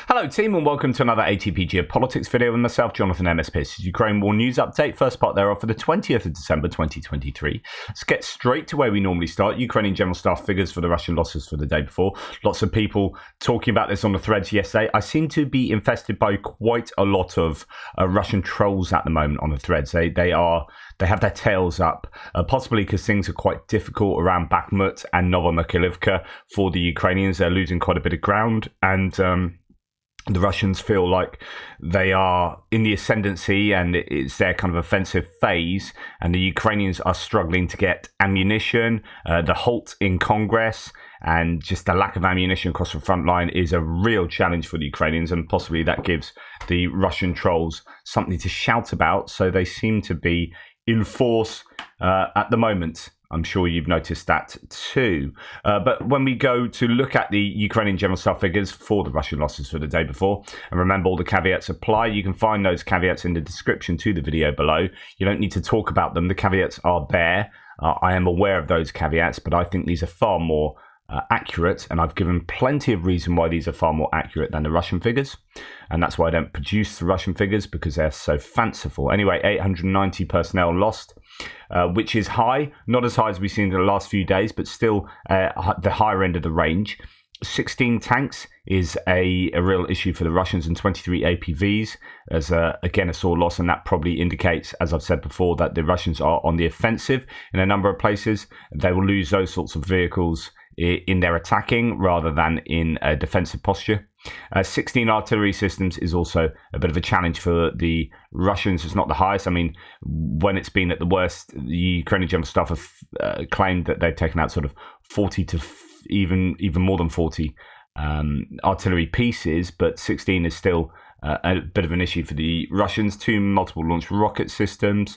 Hello team and welcome to another ATP Geopolitics video with myself, Jonathan MS Pearce. Ukraine War News Update, first part thereof for the 20th of December 2023. Let's get straight to where we normally start. Ukrainian General Staff figures for the Russian losses for the day before. Lots of people talking about this on the threads yesterday. I seem to be infested by quite a lot of Russian trolls at the moment on the threads. They have their tails up, possibly because things are quite difficult around Bakhmut and Novomykhailivka for the Ukrainians. They're losing quite a bit of ground, and the Russians feel like they are in the ascendancy and it's their kind of offensive phase, and the Ukrainians are struggling to get ammunition. The halt in Congress and just the lack of ammunition across the front line is a real challenge for the Ukrainians, and possibly that gives the Russian trolls something to shout about. So they seem to be in force at the moment. I'm sure you've noticed that too. But when we go to look at the Ukrainian General Staff figures for the Russian losses for the day before, and remember all the caveats apply, you can find those caveats in the description to the video below. You don't need to talk about them. The caveats are there. I am aware of those caveats, but I think these are far more accurate, and I've given plenty of reason why these are far more accurate than the Russian figures, and that's why I don't produce the Russian figures, because they're so fanciful. Anyway, 890 personnel lost, which is high, not as high as we've seen in the last few days, but still the higher end of the range. 16 tanks is a real issue for the Russians, and 23 APVs as again a sore loss, and that probably indicates, as I've said before, that the Russians are on the offensive in a number of places. They will lose those sorts of vehicles in their attacking rather than in a defensive posture. 16 artillery systems is also a bit of a challenge for the Russians. It's not the highest. I mean, when it's been at the worst, the Ukrainian General Staff have claimed that they've taken out sort of 40 to even more than 40 artillery pieces, but 16 is still a bit of an issue for the Russians. 2 multiple launch rocket systems,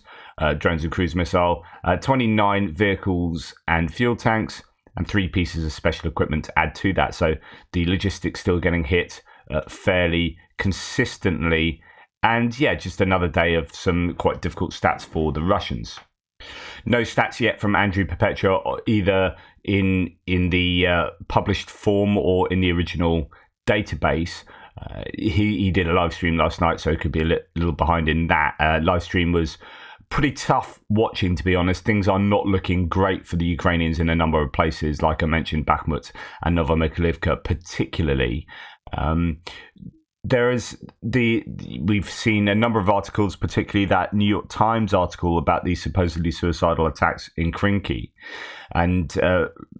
drones and cruise missile, 29 vehicles and fuel tanks, and 3 pieces of special equipment to add to that. So the logistics still getting hit fairly consistently. And yeah, just another day of some quite difficult stats for the Russians. No stats yet from Andrew Perpetua, either in the published form or in the original database. He did a live stream last night, so it could be a little behind in that. Live stream was pretty tough watching, to be honest. Things are not looking great for the Ukrainians in a number of places, like I mentioned, Bakhmut and Novomykhailivka particularly. We've seen a number of articles, particularly that New York Times article about these supposedly suicidal attacks in Krinky. And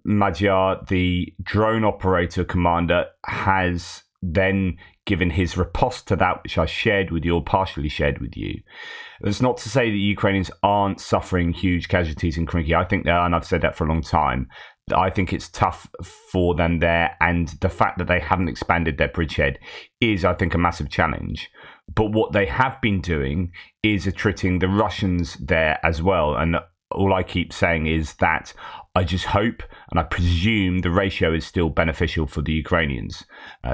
Magyar, the drone operator commander, has then given his riposte to that, which I shared with you, or partially shared with you. That's not to say that Ukrainians aren't suffering huge casualties in Krinky. I think they are, and I've said that for a long time. I think it's tough for them there, and the fact that they haven't expanded their bridgehead is, I think, a massive challenge. But what they have been doing is attriting the Russians there as well, and all I keep saying is that I just hope, and I presume the ratio is still beneficial for the Ukrainians,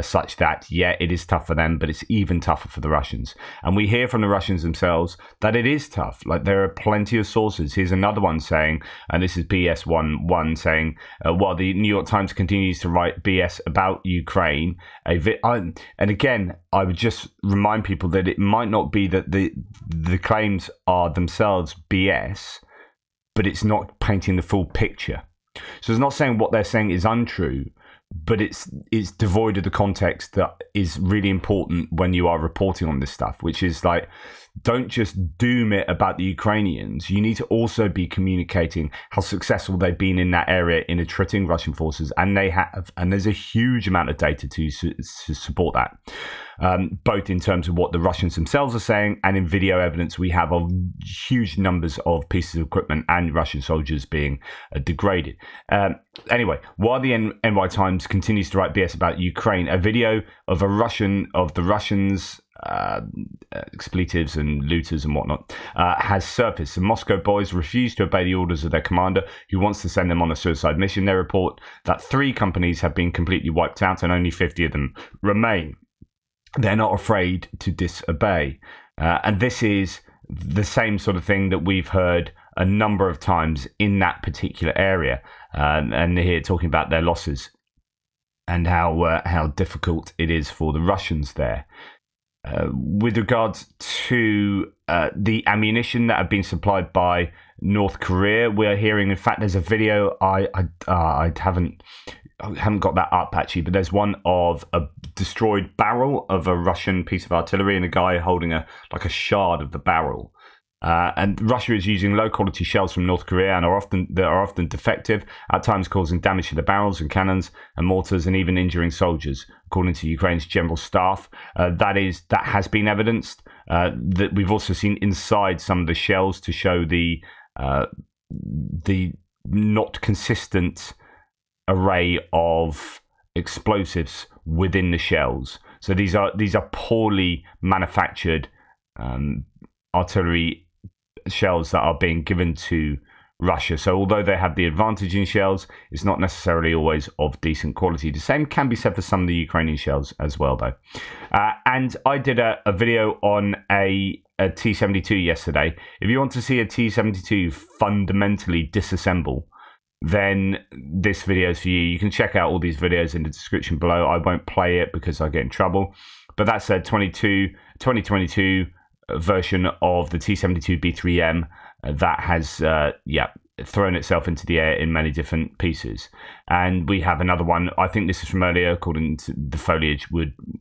such that, yeah, it is tough for them, but it's even tougher for the Russians. And we hear from the Russians themselves that it is tough. Like, there are plenty of sources. Here's another one saying, and this is BS11 saying, while the New York Times continues to write BS about Ukraine, and again, I would just remind people that it might not be that the claims are themselves BS, but it's not painting the full picture. So it's not saying what they're saying is untrue, but it's devoid of the context that is really important when you are reporting on this stuff, which is like, don't just doom it about the Ukrainians. You need to also be communicating how successful they've been in that area in attriting Russian forces, and they have, and there's a huge amount of data to support that. Both in terms of what the Russians themselves are saying, and in video evidence we have of huge numbers of pieces of equipment and Russian soldiers being degraded. Anyway, while the NY Times continues to write BS about Ukraine, a video of the Russians expletives and looters and whatnot has surfaced. The Moscow boys refuse to obey the orders of their commander, who wants to send them on a suicide mission. They report that 3 companies have been completely wiped out and only 50 of them remain. They're not afraid to disobey. And this is the same sort of thing that we've heard a number of times in that particular area. And here talking about their losses. and how difficult it is for the Russians there. With regards to the ammunition that have been supplied by North Korea, we're hearing. In fact, there's a video. I haven't got that up actually, but there's one of a destroyed barrel of a Russian piece of artillery and a guy holding a shard of the barrel. And Russia is using low-quality shells from North Korea and are often defective, at times causing damage to the barrels and cannons and mortars, and even injuring soldiers, according to Ukraine's general staff. That has been evidenced. That we've also seen inside some of the shells to show the not consistent array of explosives within the shells. So these are poorly manufactured artillery shells that are being given to Russia. So although they have the advantage in shells, it's not necessarily always of decent quality. The same can be said for some of the Ukrainian shells as well, though. And I did a video on a T-72 yesterday. If you want to see a T-72 fundamentally disassemble, then this video is for you. You can check out all these videos in the description below. I won't play it because I get in trouble. But that's a 2022 version of the T-72B3M that has thrown itself into the air in many different pieces. And we have another one. I think this is from earlier, according to the foliage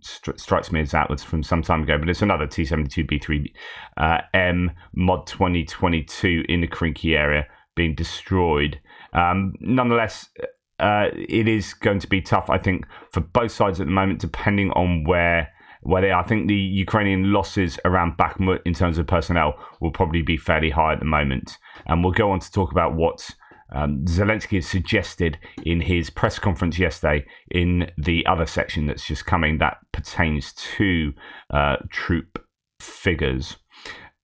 strikes me as that was from some time ago, but it's another T-72B3M mod 2022 in the Krinky area being destroyed. Nonetheless, it is going to be tough, I think, for both sides at the moment, depending on where they are. I think the Ukrainian losses around Bakhmut in terms of personnel will probably be fairly high at the moment. And we'll go on to talk about what Zelensky has suggested in his press conference yesterday in the other section that's just coming that pertains to troop figures.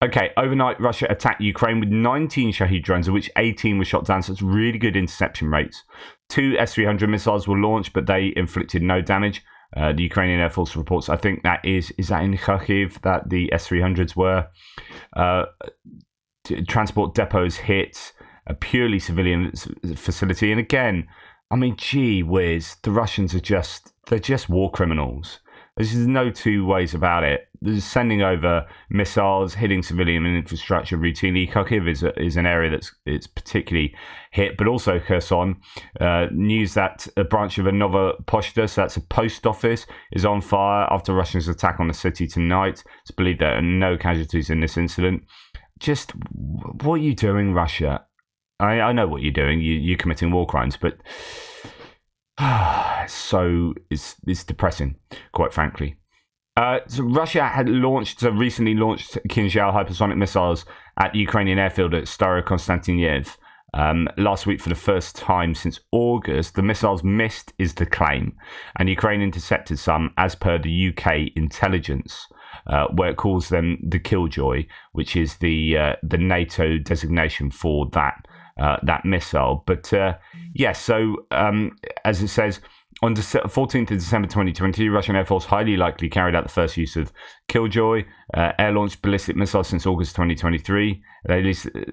Okay, overnight, Russia attacked Ukraine with 19 Shahed drones, of which 18 were shot down, so it's really good interception rates. 2 S-300 missiles were launched, but they inflicted no damage. The Ukrainian Air Force reports, I think that is that in Kharkiv that the S-300s were. Transport depots hit, a purely civilian facility. And again, I mean, gee whiz, the Russians they're just war criminals. There's no two ways about it. They're sending over missiles, hitting civilian infrastructure routinely. Kharkiv is an area it's particularly hit, but also Kherson. News that a branch of a Nova Pochta, so that's a post office, is on fire after Russians' attack on the city tonight. It's believed there are no casualties in this incident. Just, what are you doing, Russia? I know what you're doing. You're committing war crimes, but so it's depressing, quite frankly. So Russia had recently launched Kinzhal hypersonic missiles at the Ukrainian airfield at Starokonstantiniev last week for the first time since August. The missiles missed is the claim, and Ukraine intercepted some, as per the UK intelligence, where it calls them the Killjoy, which is the NATO designation for that missile. But so as it says, on the 14th of December 2020, Russian Air Force highly likely carried out the first use of Killjoy air-launched ballistic missiles since August 2023. They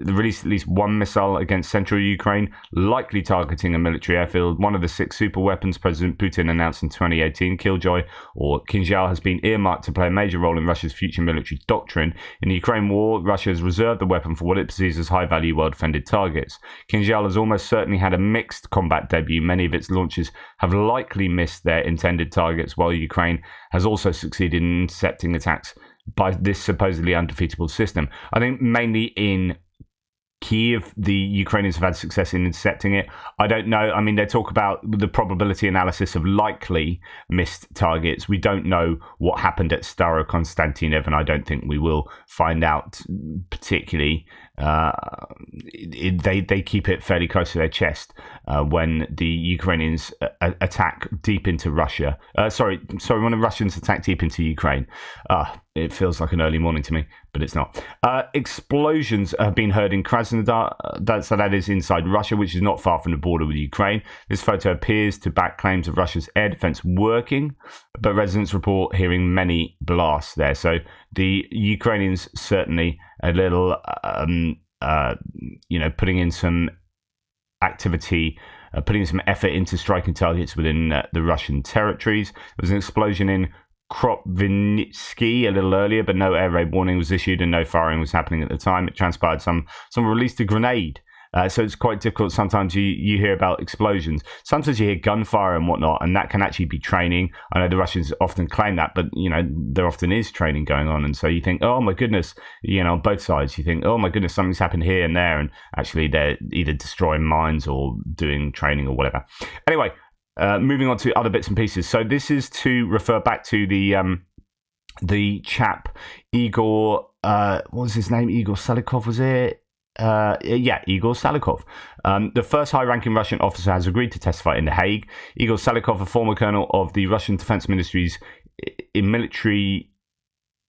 released at least one missile against central Ukraine, likely targeting a military airfield. One of the 6 super weapons President Putin announced in 2018, Killjoy, or Kinzhal, has been earmarked to play a major role in Russia's future military doctrine. In the Ukraine war, Russia has reserved the weapon for what it perceives as high-value, well-defended targets. Kinzhal has almost certainly had a mixed combat debut. Many of its launches have likely missed their intended targets, while Ukraine has also succeeded in intercepting attacks by this supposedly undefeatable system. I think mainly in Kyiv, the Ukrainians have had success in intercepting it. I don't know. I mean, they talk about the probability analysis of likely missed targets. We don't know what happened at Starokonstantiniev, and I don't think we will find out particularly. They keep it fairly close to their chest when the Ukrainians attack deep into Russia. Sorry, when the Russians attack deep into Ukraine. It feels like an early morning to me, but it's not. Explosions have been heard in Krasnodar, that is inside Russia, which is not far from the border with Ukraine. This photo appears to back claims of Russia's air defense working, but residents report hearing many blasts there. So the Ukrainians certainly a little, putting in some activity putting some effort into striking targets within the Russian territories. There was an explosion in Kropyvnytsky a little earlier, but no air raid warning was issued and no firing was happening at the time. It transpired someone released a grenade. So it's quite difficult. Sometimes you hear about explosions. Sometimes you hear gunfire and whatnot, and that can actually be training. I know the Russians often claim that, but there often is training going on. And so you think, oh my goodness, on both sides, you think, oh my goodness, something's happened here and there, and actually they're either destroying mines or doing training or whatever. Anyway. Moving on to other bits and pieces. So this is to refer back to the chap Igor. What was his name? Igor Salikov, was it? Igor Salikov. The first high-ranking Russian officer has agreed to testify in The Hague. Igor Salikov, a former colonel of the Russian Defense Ministry's military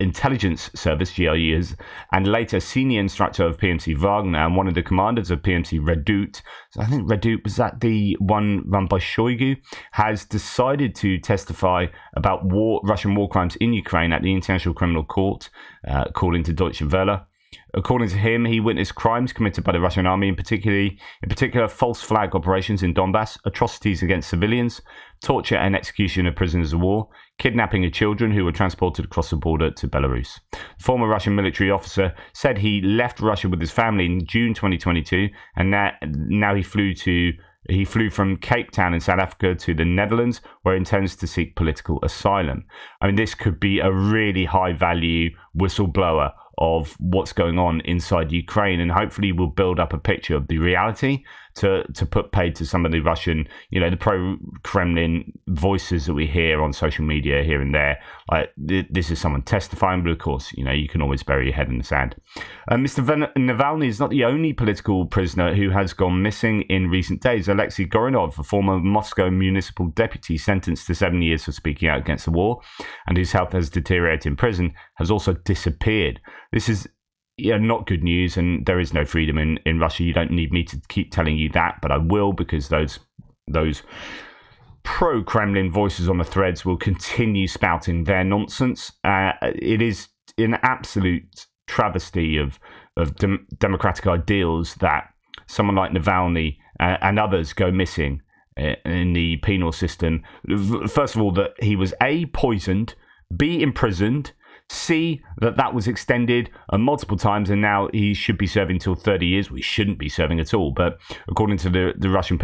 intelligence service, GRUs, and later senior instructor of PMC Wagner and one of the commanders of PMC Redut. So I think Redut, was that the one run by Shoigu, has decided to testify about Russian war crimes in Ukraine at the International Criminal Court, according to Deutsche Welle. According to him, he witnessed crimes committed by the Russian army, in particular false flag operations in Donbass, atrocities against civilians, torture and execution of prisoners of war, kidnapping of children who were transported across the border to Belarus. The former Russian military officer said he left Russia with his family in June 2022, and now he flew from Cape Town in South Africa to the Netherlands, where he intends to seek political asylum. I mean, this could be a really high-value whistleblower of what's going on inside Ukraine, and hopefully will build up a picture of the reality to put paid to some of the Russian, the pro-Kremlin voices that we hear on social media here and there. Like, this is someone testifying, but of course, you can always bury your head in the sand. Mr. Navalny is not the only political prisoner who has gone missing in recent days. Alexei Gorinov, a former Moscow municipal deputy sentenced to 7 years for speaking out against the war, and whose health has deteriorated in prison, has also disappeared. This is not good news, and there is no freedom in Russia. You don't need me to keep telling you that, but I will, because those pro-Kremlin voices on the threads will continue spouting their nonsense. It is an absolute travesty of democratic ideals that someone like Navalny and others go missing in the penal system. First of all, that he was A, poisoned, B, imprisoned, C, that was extended multiple times, and now he should be serving till 30 years. We shouldn't be serving at all, but according to the Russian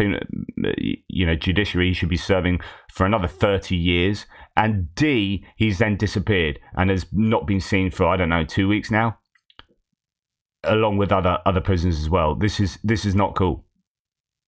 judiciary, he should be serving for another 30 years. And D, he's then disappeared and has not been seen for, 2 weeks now, along with other prisoners as well. This is not cool.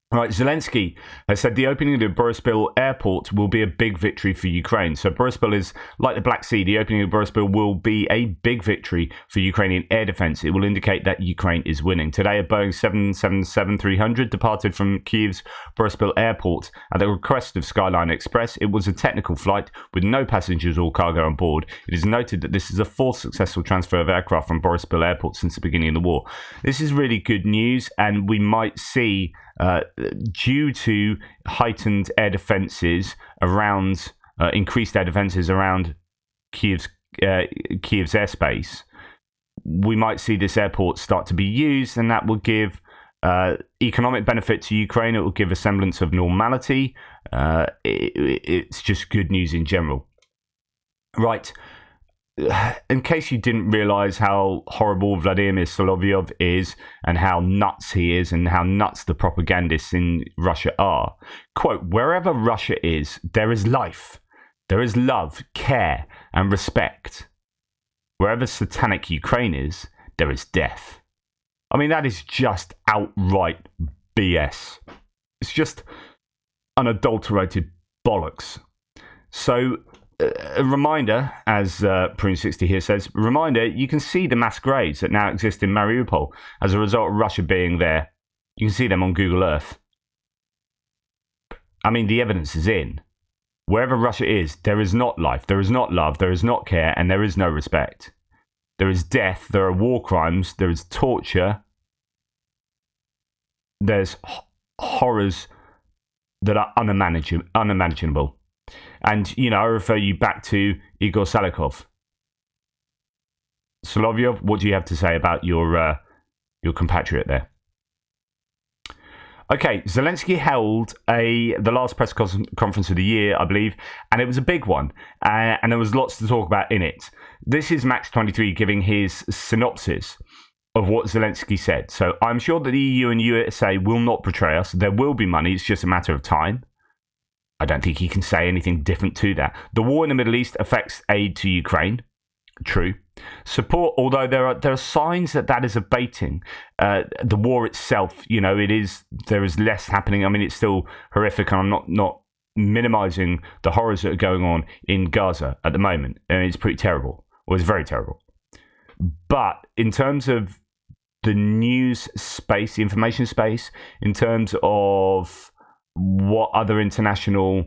All right, Zelensky has said the opening of the Boryspil airport will be a big victory for Ukraine. So Boryspil is like the Black Sea. The opening of Boryspil will be a big victory for Ukrainian air defense. It will indicate that Ukraine is winning. Today, a Boeing 777-300 departed from Kyiv's Boryspil airport at the request of Skyline Express. It was a technical flight with no passengers or cargo on board. It is noted that this is the fourth successful transfer of aircraft from Boryspil airport since the beginning of the war. This is really good news, and we might see, due to heightened air defences around, increased air defences around Kyiv's airspace, we might see this airport start to be used, and that will give economic benefit to Ukraine. It will give a semblance of normality. It's just good news in general. Right. In case you didn't realise how horrible Vladimir Solovyov is, and how nuts he is, and how nuts the propagandists in Russia are, quote, wherever Russia is, there is life. There is love, care, and respect. Wherever satanic Ukraine is, there is death. I mean, that is just outright BS. It's just unadulterated bollocks. So, a reminder, as Prune60 here says, you can see the mass graves that now exist in Mariupol as a result of Russia being there. You can see them on Google Earth. I mean, the evidence is in. Wherever Russia is, there is not life, there is not love, there is not care, and there is no respect. There is death, there are war crimes, there is torture, there's horrors that are unimaginable. And, I refer you back to Igor Salikov. Solovyov, what do you have to say about your compatriot there? Okay, Zelensky held the last press conference of the year, I believe, and it was a big one, and there was lots to talk about in it. This is Max23 giving his synopsis of what Zelensky said. So I'm sure that the EU and USA will not betray us. There will be money. It's just a matter of time. I don't think he can say anything different to that. The war in the Middle East affects aid to Ukraine. True. Support, although there are signs that is abating. The war itself, there is less happening. I mean, it's still horrific, and I'm not minimizing the horrors that are going on in Gaza at the moment. And it's pretty terrible. Well, it's very terrible. But in terms of the news space, the information space, in terms of what other international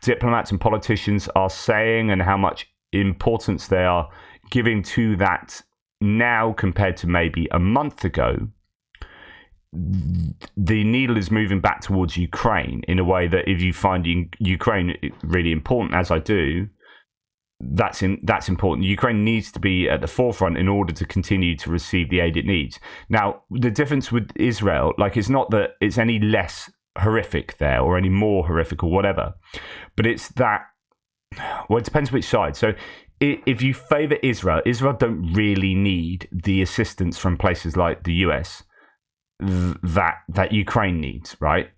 diplomats and politicians are saying and how much importance they are giving to that now compared to maybe a month ago, the needle is moving back towards Ukraine in a way that if you find Ukraine really important, as I do, that's important. Ukraine needs to be at the forefront in order to continue to receive the aid it needs. Now, the difference with Israel, it's not that it's any less horrific there or any more horrific or whatever, but it's that, well, it depends which side. So if you favor Israel don't really need the assistance from places like the US that Ukraine needs, right?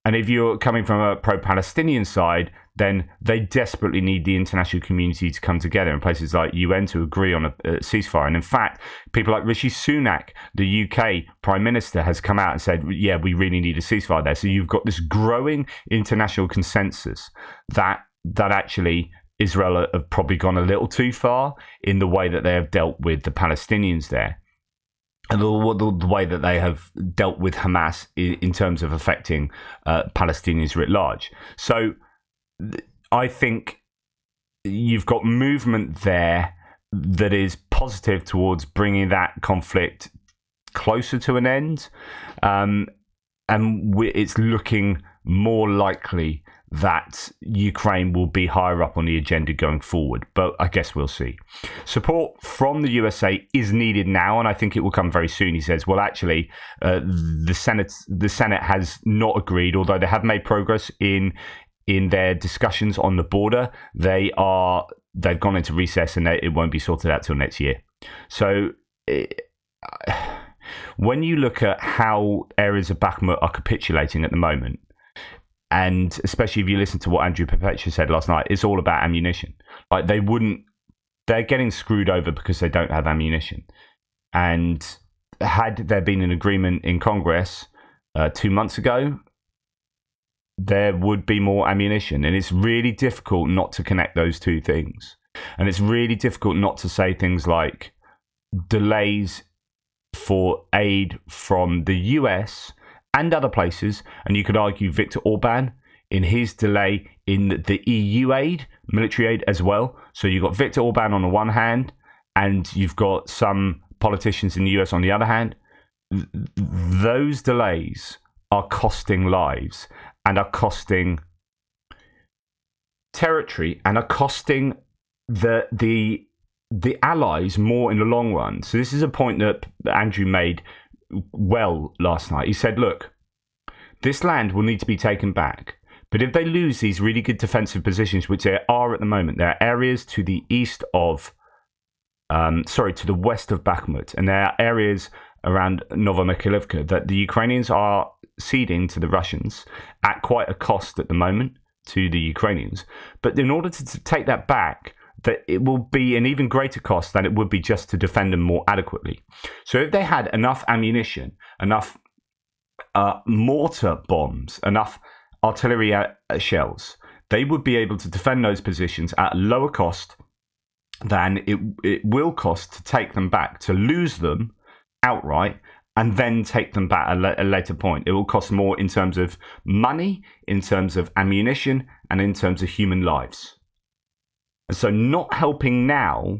And if you're coming from a pro-Palestinian side, then they desperately need the international community to come together in places like UN to agree on a ceasefire. And in fact, people like Rishi Sunak, the UK Prime Minister, has come out and said, yeah, we really need a ceasefire there. So you've got this growing international consensus that actually Israel have probably gone a little too far in the way that they have dealt with the Palestinians there. And the way that they have dealt with Hamas in terms of affecting Palestinians writ large. So I think you've got movement there that is positive towards bringing that conflict closer to an end. And it's looking more likely that Ukraine will be higher up on the agenda going forward. But I guess we'll see. Support from the USA is needed now, and I think it will come very soon. He says, well, actually, the Senate has not agreed, although they have made progress in their discussions on the border. They've gone into recess, and it won't be sorted out till next year. So when you look at how areas of Bakhmut are capitulating at the moment, and especially if you listen to what Andrew Perpetua said last night, it's all about ammunition. They're getting screwed over because they don't have ammunition. And had there been an agreement in Congress 2 months ago, there would be more ammunition. And it's really difficult not to connect those two things. And it's really difficult not to say things like delays for aid from the US and other places, and you could argue Viktor Orban in his delay in the EU aid, military aid as well. So you've got Viktor Orban on the one hand, and you've got some politicians in the US on the other hand. Those delays are costing lives and are costing territory and are costing the allies more in the long run. So this is a point that Andrew made well last night. He said, look, this land will need to be taken back, but if they lose these really good defensive positions, which there are at the moment, there are areas to the east of to the west of Bakhmut, and there are areas around Novomikhailivka that the Ukrainians are ceding to the Russians at quite a cost at the moment to the Ukrainians. But in order to take that back, that it will be an even greater cost than it would be just to defend them more adequately. So if they had enough ammunition, enough mortar bombs, enough artillery shells, they would be able to defend those positions at a lower cost than it will cost to take them back, to lose them outright and then take them back at a later point. It will cost more in terms of money, in terms of ammunition, and in terms of human lives. And so not helping now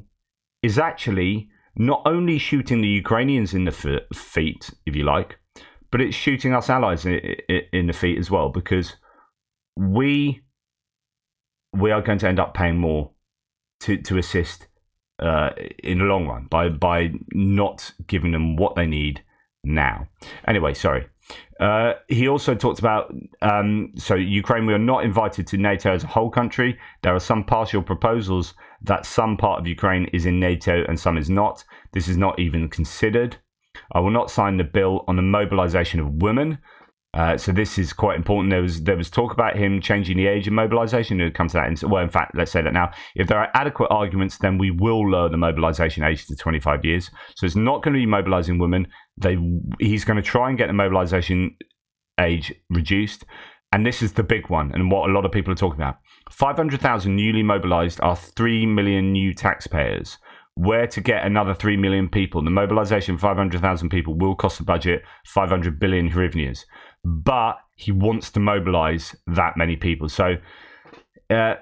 is actually not only shooting the Ukrainians in the feet, if you like, but it's shooting us allies in the feet as well, because we are going to end up paying more to assist in the long run by not giving them what they need now. Anyway, sorry. He also talked about, so Ukraine, we are not invited to NATO as a whole country. There are some partial proposals that some part of Ukraine is in NATO and some is not. This is not even considered. I will not sign the bill on the mobilization of women. So this is quite important. There was talk about him changing the age of mobilization. We'll come to that. Well, in fact, let's say that now. If there are adequate arguments, then we will lower the mobilization age to 25 years. So it's not going to be mobilizing women. He's going to try and get the mobilization age reduced. And this is the big one, and what a lot of people are talking about. 500,000 newly mobilized are 3 million new taxpayers. Where to get another 3 million people? The mobilization of 500,000 people will cost the budget 500 billion hryvnias. But he wants to mobilize that many people. So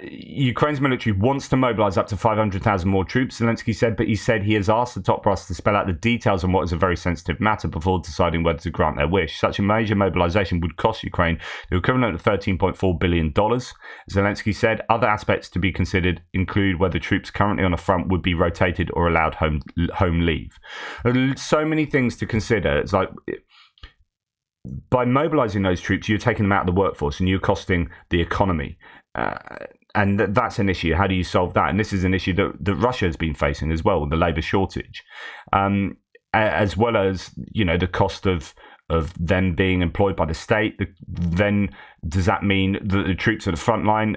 Ukraine's military wants to mobilize up to 500,000 more troops, Zelensky said, but he said he has asked the top brass to spell out the details on what is a very sensitive matter before deciding whether to grant their wish. Such a major mobilization would cost Ukraine the equivalent of $13.4 billion. Zelensky said other aspects to be considered include whether troops currently on the front would be rotated or allowed home leave. So many things to consider. It's like, by mobilizing those troops, you're taking them out of the workforce and you're costing the economy. And that's an issue. How do you solve that? And this is an issue that Russia has been facing as well, the labour shortage, as well as, the cost of them being employed by the state. Then does that mean that the troops at the front line,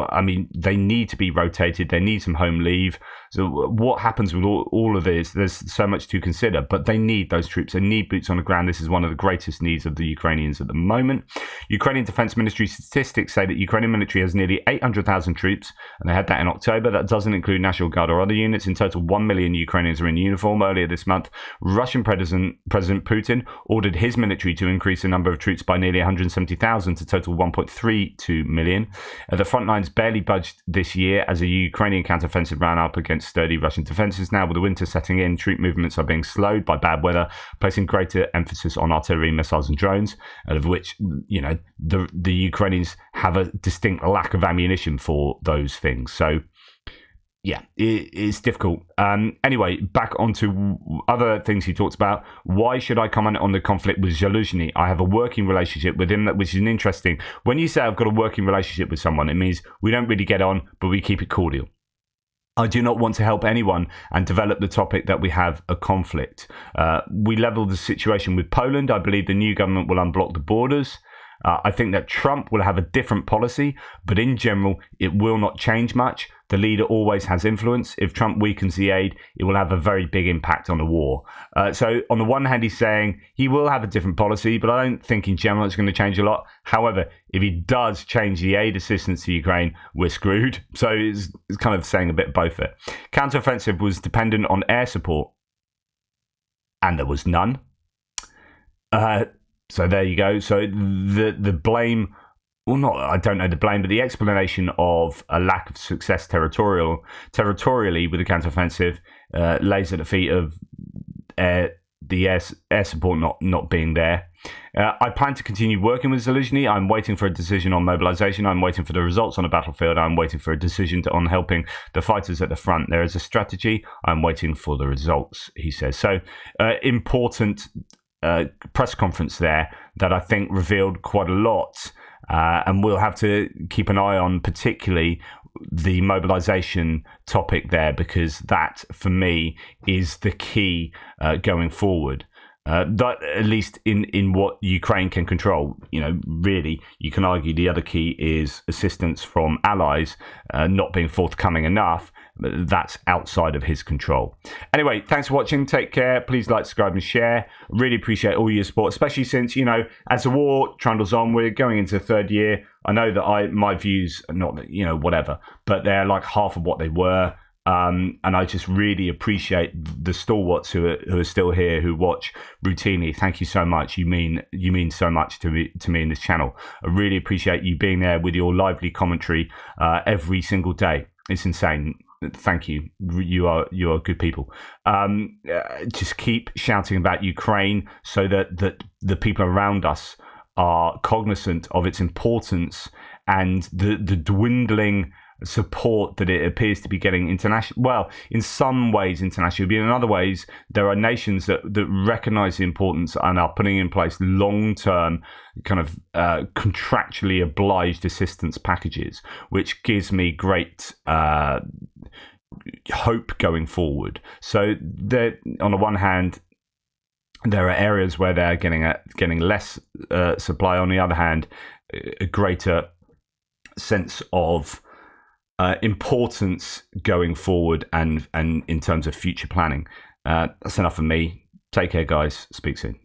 I mean, they need to be rotated, they need some home leave. So what happens with all of this? There's so much to consider, but they need those troops. They need boots on the ground. This is one of the greatest needs of the Ukrainians at the moment. Ukrainian Defense Ministry statistics say that Ukrainian military has nearly 800,000 troops, and they had that in October. That doesn't include National Guard or other units. In total, 1 million Ukrainians are in uniform. Earlier this month, Russian President Putin ordered his military to increase the number of troops by nearly 170,000 to total 1.32 million. The front lines barely budged this year as a Ukrainian counteroffensive ran up against sturdy Russian defences. Now, with the winter setting in, troop movements are being slowed by bad weather, placing greater emphasis on artillery, missiles and drones, of which, the Ukrainians have a distinct lack of ammunition for those things. So, yeah, it's difficult. Anyway, back onto other things he talks about. Why should I comment on the conflict with Zaluzhny? I have a working relationship with him, which is interesting. When you say I've got a working relationship with someone, it means we don't really get on, but we keep it cordial. I do not want to help anyone and develop the topic that we have a conflict. We level the situation with Poland. I believe the new government will unblock the borders. I think that Trump will have a different policy, but in general, it will not change much. The leader always has influence. If Trump weakens the aid, it will have a very big impact on the war. So on the one hand, he's saying he will have a different policy, but I don't think in general it's going to change a lot. However, if he does change the aid assistance to Ukraine, we're screwed. So it's kind of saying a bit both there. Counteroffensive was dependent on air support, and there was none. So there you go. So the blame, well, not, I don't know the blame, but the explanation of a lack of success territorially with the counteroffensive lays at the feet of the air support not being there. I plan to continue working with Zaluzhny. I'm waiting for a decision on mobilization. I'm waiting for the results on the battlefield. I'm waiting for a decision on helping the fighters at the front. There is a strategy. I'm waiting for the results, he says. So important press conference there that I think revealed quite a lot, and we'll have to keep an eye on particularly the mobilization topic there, because that for me is the key going forward. That at least in what Ukraine can control. Really, you can argue the other key is assistance from allies not being forthcoming enough. That's outside of his control. Anyway, thanks for watching. Take care. Please like, subscribe and share. Really appreciate all your support, especially since, as the war trundles on, we're going into the third year. I know that my views are not, whatever, but they're like half of what they were. And I just really appreciate the stalwarts who are still here, who watch routinely. Thank you so much. You mean so much to me in this channel. I really appreciate you being there with your lively commentary every single day. It's insane. Thank you. You are good people. Just keep shouting about Ukraine so that the people around us are cognizant of its importance and the dwindling support that it appears to be getting international. Well, in some ways internationally, but in other ways, there are nations that recognise the importance and are putting in place long-term kind of contractually obliged assistance packages, which gives me great hope going forward. So on the one hand, there are areas where they're getting less supply. On the other hand, a greater sense of importance going forward and in terms of future planning. That's enough for me. Take care, guys. Speak soon.